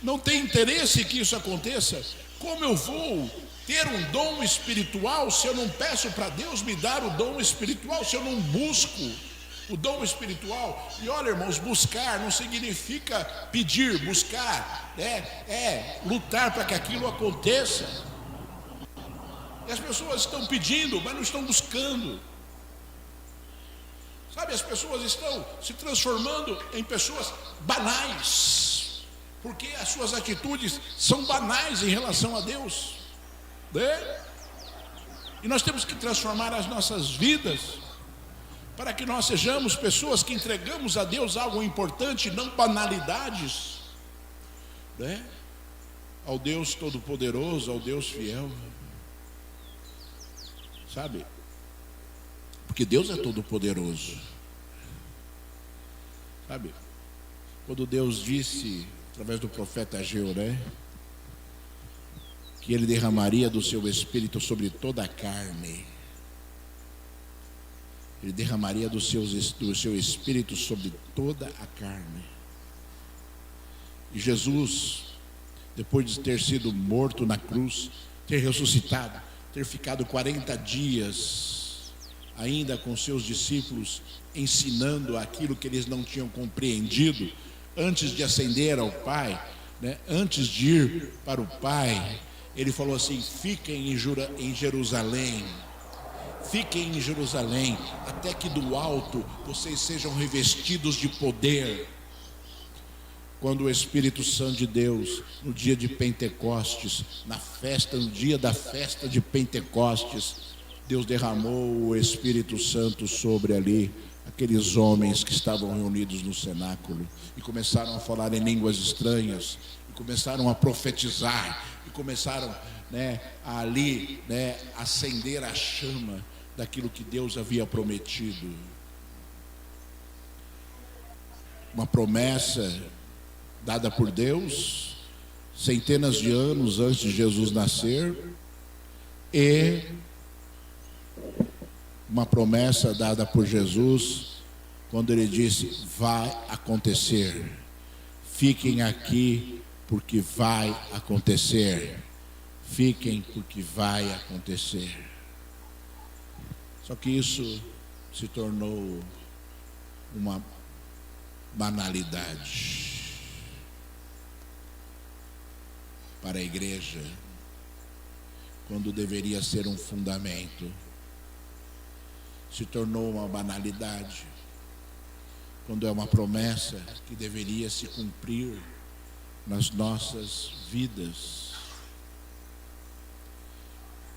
não tenho interesse que isso aconteça? Como eu vou ter um dom espiritual se eu não peço para Deus me dar o dom espiritual, se eu não busco o dom espiritual. E olha, irmãos, buscar não significa pedir, buscar é lutar para que aquilo aconteça. E as pessoas estão pedindo, mas não estão buscando. Sabe, as pessoas estão se transformando em pessoas banais, porque as suas atitudes são banais em relação a Deus, né? E nós temos que transformar as nossas vidas para que nós sejamos pessoas que entregamos a Deus algo importante, não banalidades, né? Ao Deus Todo-Poderoso, ao Deus fiel, sabe? Porque Deus é todo-poderoso, sabe? Quando Deus disse, através do profeta Ageu, né, que Ele derramaria do seu Espírito sobre toda a carne, Ele derramaria do seu Espírito sobre toda a carne. E Jesus, depois de ter sido morto na cruz, ter ressuscitado, ter ficado 40 dias ainda com seus discípulos, ensinando aquilo que eles não tinham compreendido, antes de ascender ao Pai, né? Antes de ir para o Pai, Ele falou assim: fiquem em Jerusalém, fiquem em Jerusalém, até que do alto vocês sejam revestidos de poder. Quando o Espírito Santo de Deus, no dia de Pentecostes, no dia da festa de Pentecostes, Deus derramou o Espírito Santo sobre ali aqueles homens que estavam reunidos no cenáculo e começaram a falar em línguas estranhas, e começaram a profetizar, e começaram, ali, acender a chama daquilo que Deus havia prometido. Uma promessa dada por Deus centenas de anos antes de Jesus nascer, e uma promessa dada por Jesus quando Ele disse: vai acontecer, fiquem aqui porque vai acontecer, fiquem porque vai acontecer. Só que isso se tornou uma banalidade para a igreja, quando deveria ser um fundamento. Se tornou uma banalidade quando é uma promessa que deveria se cumprir nas nossas vidas,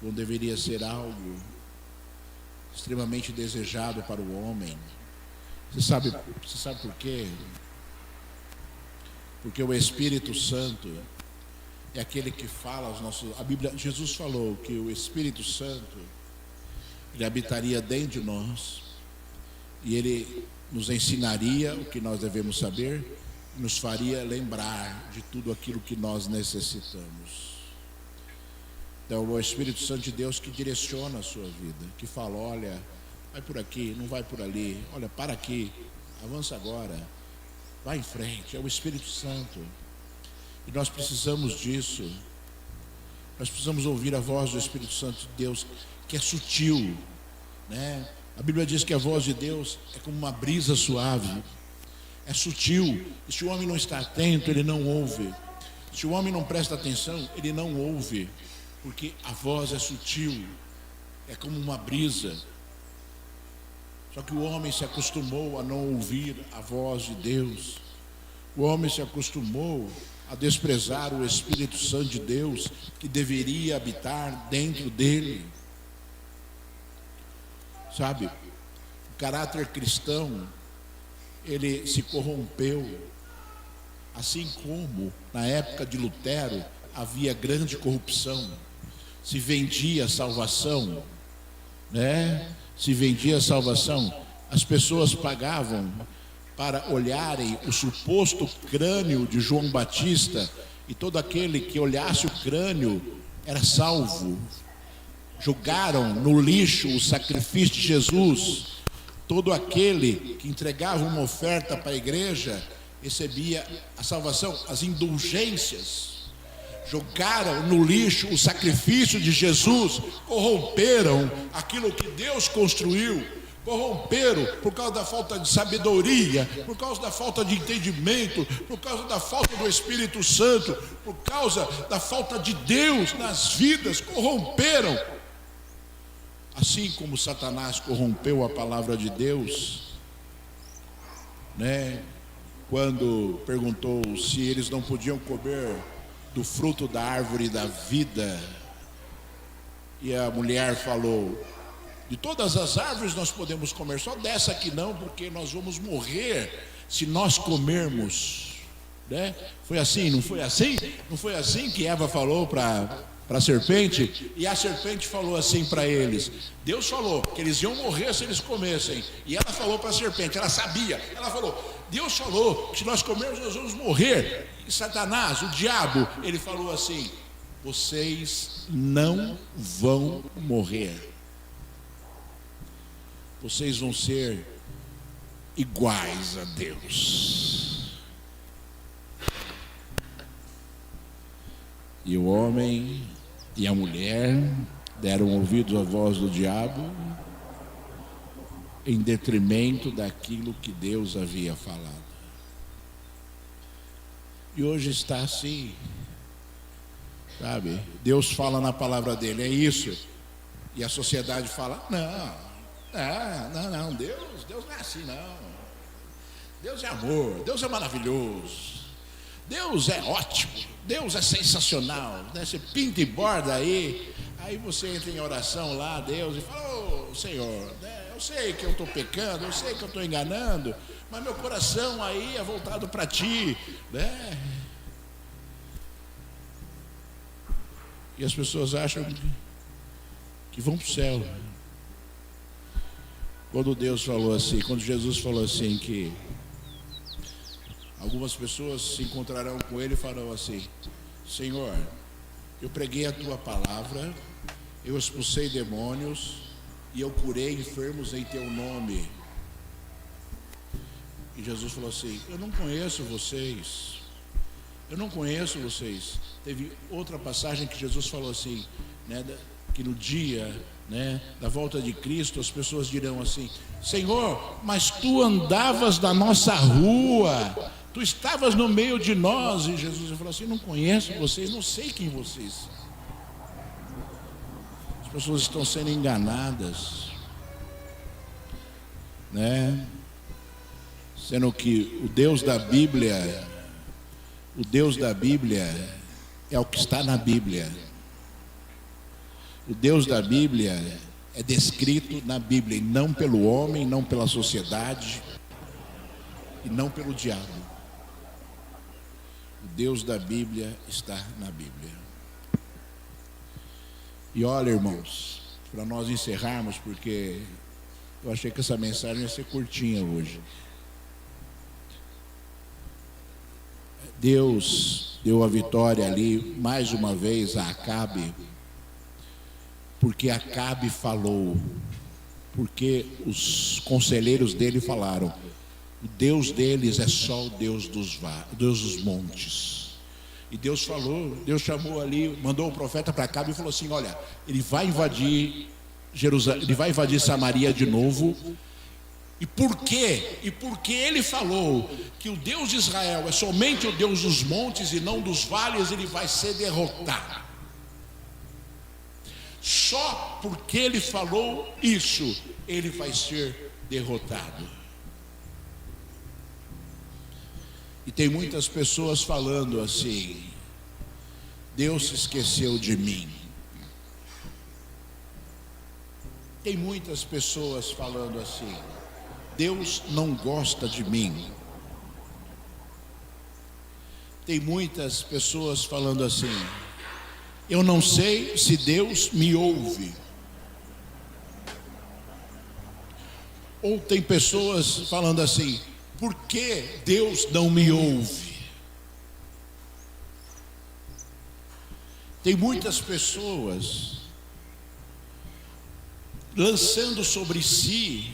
quando deveria ser algo extremamente desejado para o homem. Você sabe por quê? Porque o Espírito Santo é aquele que fala aos nossos... A Bíblia, Jesus falou que o Espírito Santo, Ele habitaria dentro de nós, e Ele nos ensinaria o que nós devemos saber, nos faria lembrar de tudo aquilo que nós necessitamos. Então, o Espírito Santo de Deus que direciona a sua vida, que fala: olha, vai por aqui, não vai por ali, olha, para aqui, avança agora, vai em frente. É o Espírito Santo, e nós precisamos disso. Nós precisamos ouvir a voz do Espírito Santo de Deus, que é sutil, né? A Bíblia diz que a voz de Deus é como uma brisa suave, é sutil. E se o homem não está atento, ele não ouve. Se o homem não presta atenção, ele não ouve, porque a voz é sutil, é como uma brisa. Só que o homem se acostumou a não ouvir a voz de Deus. O homem se acostumou a desprezar o Espírito Santo de Deus, que deveria habitar dentro dele. Sabe, o caráter cristão, ele se corrompeu, assim como na época de Lutero havia grande corrupção, se vendia salvação, né? Se vendia salvação, as pessoas pagavam para olharem o suposto crânio de João Batista, e todo aquele que olhasse o crânio era salvo. Jogaram no lixo o sacrifício de Jesus. Todo aquele que entregava uma oferta para a igreja recebia a salvação, as indulgências. Jogaram no lixo o sacrifício de Jesus, corromperam aquilo que Deus construiu, corromperam por causa da falta de sabedoria, por causa da falta de entendimento, por causa da falta do Espírito Santo, por causa da falta de Deus nas vidas, corromperam. Assim como Satanás corrompeu a palavra de Deus, né? Quando perguntou se eles não podiam comer do fruto da árvore da vida, e a mulher falou: de todas as árvores nós podemos comer, só dessa aqui não, porque nós vamos morrer se nós comermos, né? Foi assim, não foi assim? Não foi assim que Eva falou para a serpente? E a serpente falou assim para eles: Deus falou que eles iam morrer se eles comessem. E ela falou para a serpente, ela sabia, ela falou: Deus falou que se nós comermos nós vamos morrer. E Satanás, o diabo, ele falou assim: vocês não vão morrer, vocês vão ser iguais a Deus. E o homem e a mulher deram ouvidos à voz do diabo, em detrimento daquilo que Deus havia falado. E hoje está assim, sabe? Deus fala na palavra dele, é isso. E a sociedade fala: não, Deus não é assim não. Deus é amor, Deus é maravilhoso, Deus é ótimo, Deus é sensacional, né? Você pinta e borda aí você entra em oração lá a Deus e fala: ô Senhor, né? Eu sei que eu estou pecando, eu sei que eu estou enganando, mas meu coração aí é voltado para ti, né? E as pessoas acham que vão para o céu. Quando Deus falou assim, quando Jesus falou assim, que algumas pessoas se encontrarão com ele e falarão assim: Senhor, eu preguei a tua palavra, eu expulsei demônios e eu curei enfermos em teu nome. E Jesus falou assim: eu não conheço vocês, eu não conheço vocês. Teve outra passagem que Jesus falou assim, né, que no dia, né, da volta de Cristo, as pessoas dirão assim: Senhor, mas tu andavas na nossa rua, tu estavas no meio de nós. E Jesus falou assim: não conheço vocês, não sei quem vocês são. As pessoas estão sendo enganadas, né? Sendo que o Deus da Bíblia é o que está na Bíblia. O Deus da Bíblia é descrito na Bíblia, e não pelo homem, não pela sociedade, e não pelo diabo. O Deus da Bíblia está na Bíblia. E olha, irmãos, para nós encerrarmos, porque eu achei que essa mensagem ia ser curtinha hoje. Deus deu a vitória ali, mais uma vez, a Acabe, porque Acabe falou, porque os conselheiros dele falaram: o Deus deles é só o Deus dos montes. E Deus falou, Deus chamou ali, mandou o profeta para Acabe e falou assim: olha, ele vai invadir Jerusalém, ele vai invadir Samaria de novo. E por quê? E porque ele falou que o Deus de Israel é somente o Deus dos montes e não dos vales, ele vai ser derrotado. Só porque ele falou isso, ele vai ser derrotado. E tem muitas pessoas falando assim: Deus se esqueceu de mim. Tem muitas pessoas falando assim: Deus não gosta de mim. Tem muitas pessoas falando assim: eu não sei se Deus me ouve. Ou tem pessoas falando assim: por que Deus não me ouve? Tem muitas pessoas lançando sobre si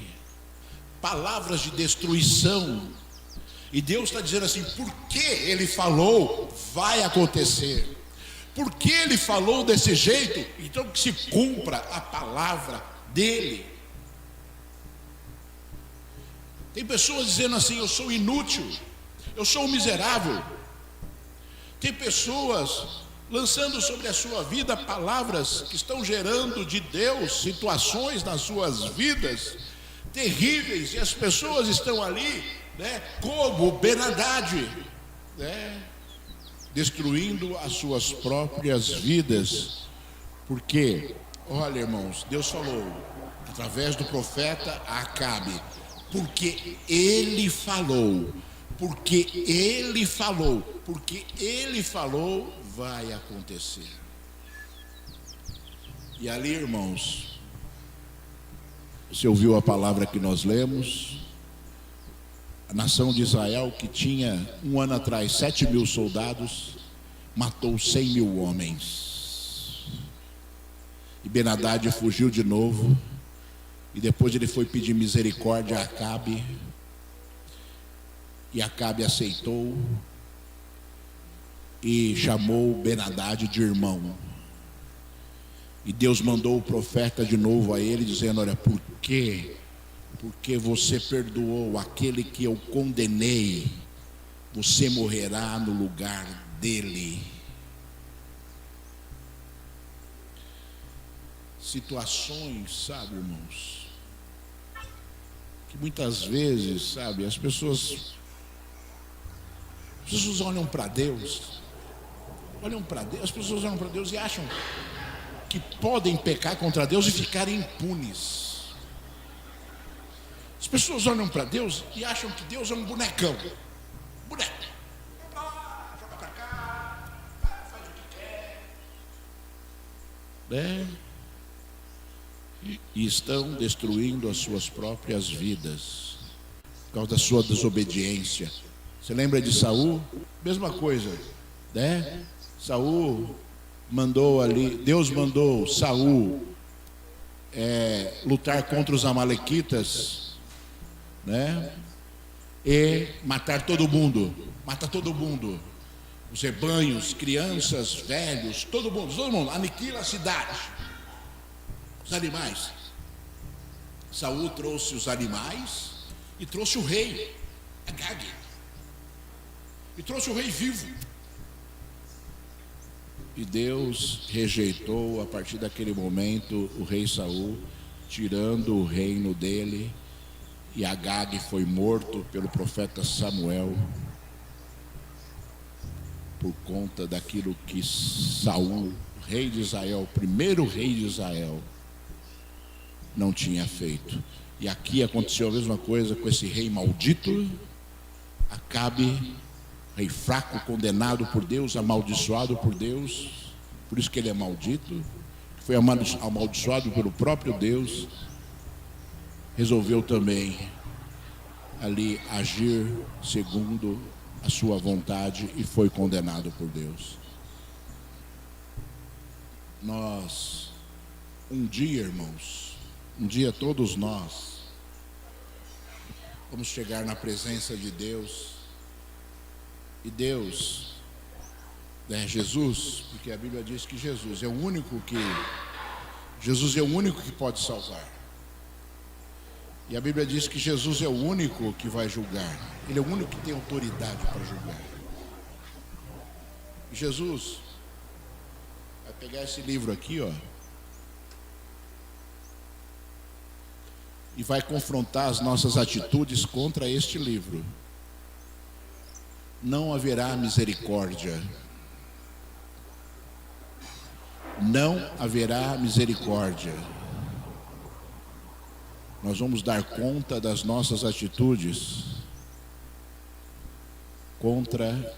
palavras de destruição, e Deus está dizendo assim: porque Ele falou, vai acontecer. Porque Ele falou desse jeito, então que se cumpra a palavra dEle. Tem pessoas dizendo assim: eu sou inútil, eu sou um miserável. Tem pessoas lançando sobre a sua vida palavras que estão gerando de Deus situações nas suas vidas terríveis, e as pessoas estão ali, né, como Ben-Hadad, né, destruindo as suas próprias vidas. Porque, olha, irmãos, Deus falou através do profeta Acabe, porque ele falou, porque ele falou, porque ele falou, vai acontecer. E ali, irmãos, você ouviu a palavra que nós lemos? A nação de Israel, que tinha um ano atrás 7.000 soldados, matou 100.000 homens. E Ben-Hadad fugiu de novo. E depois ele foi pedir misericórdia a Acabe. E Acabe aceitou e chamou Ben-Hadad de irmão. E Deus mandou o profeta de novo a ele, dizendo: olha, por quê? Porque você perdoou aquele que eu condenei, você morrerá no lugar dele. Situações, sabe, irmãos, que muitas vezes, sabe, as pessoas olham para Deus, as pessoas olham para Deus e acham que podem pecar contra Deus e ficarem impunes. As pessoas olham para Deus e acham que Deus é um bonecão. Boneco. Joga para cá, faz o que quer. Né? E estão destruindo as suas próprias vidas por causa da sua desobediência. Você lembra de Saul? Mesma coisa, né? Saul mandou ali, Deus mandou Saul lutar contra os amalequitas, né? E matar todo mundo, mata todo mundo, os rebanhos, crianças, velhos, todo mundo, aniquila a cidade, os animais. Saul trouxe os animais e trouxe o rei, Agag, e trouxe o rei vivo. E Deus rejeitou a partir daquele momento o rei Saul, tirando o reino dele. E Agag foi morto pelo profeta Samuel por conta daquilo que Saul, rei de Israel, o primeiro rei de Israel, não tinha feito. E aqui aconteceu a mesma coisa com esse rei maldito, Acabe, rei fraco, condenado por Deus, amaldiçoado por Deus, por isso que ele é maldito, foi amaldiçoado pelo próprio Deus. Resolveu também ali agir segundo a sua vontade e foi condenado por Deus. Nós, um dia, irmãos, um dia todos nós vamos chegar na presença de Deus. E Deus, Jesus, porque a Bíblia diz que Jesus é o único que pode salvar. E a Bíblia diz que Jesus é o único que vai julgar. Ele é o único que tem autoridade para julgar. E Jesus vai pegar esse livro aqui, ó, e vai confrontar as nossas atitudes contra este livro. Não haverá misericórdia. Não haverá misericórdia. Nós vamos dar conta das nossas atitudes contra,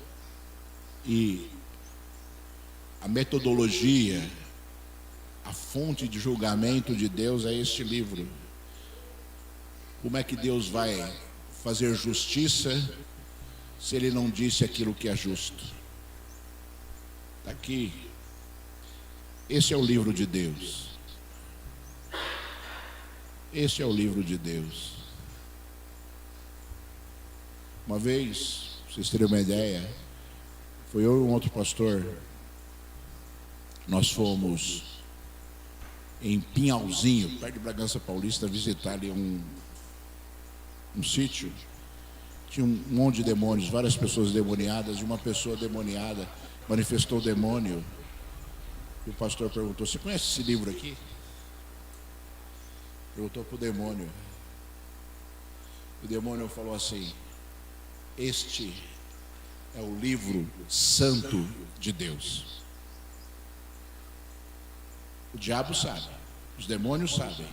e a metodologia, a fonte de julgamento de Deus é este livro. Como é que Deus vai fazer justiça se Ele não disse aquilo que é justo? Está aqui. Esse é o livro de Deus. Esse é o livro de Deus. Uma vez, pra vocês terem uma ideia, foi eu e um outro pastor, nós fomos em Pinhalzinho, perto de Bragança Paulista, visitar ali um um sítio, tinha um monte de demônios, várias pessoas demoniadas, e uma pessoa demoniada manifestou o demônio. E o pastor perguntou: você conhece esse livro aqui? Perguntou para o demônio. O demônio falou assim: este é o livro santo de Deus. O diabo sabe, os demônios sabem,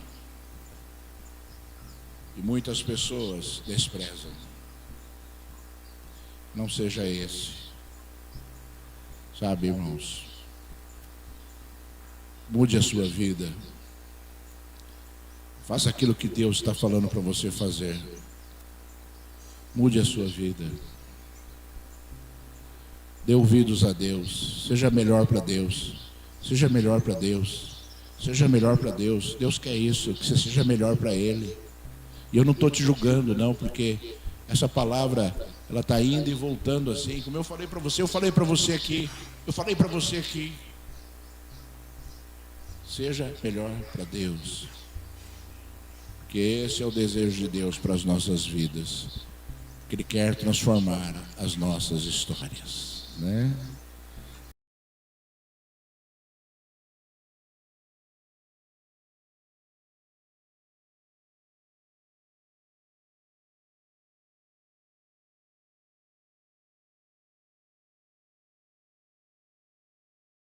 e muitas pessoas desprezam. Não seja esse, sabe, irmãos? Mude a sua vida. Faça aquilo que Deus está falando para você fazer. Mude a sua vida. Dê ouvidos a Deus. Seja melhor para Deus. Seja melhor para Deus. Seja melhor para Deus. Deus quer isso, que você seja melhor para Ele. E eu não estou te julgando, não, porque essa palavra, ela está indo e voltando assim. Como eu falei para você, eu falei para você aqui. Eu falei para você aqui. Seja melhor para Deus. Porque esse é o desejo de Deus para as nossas vidas. Que Ele quer transformar as nossas histórias, né?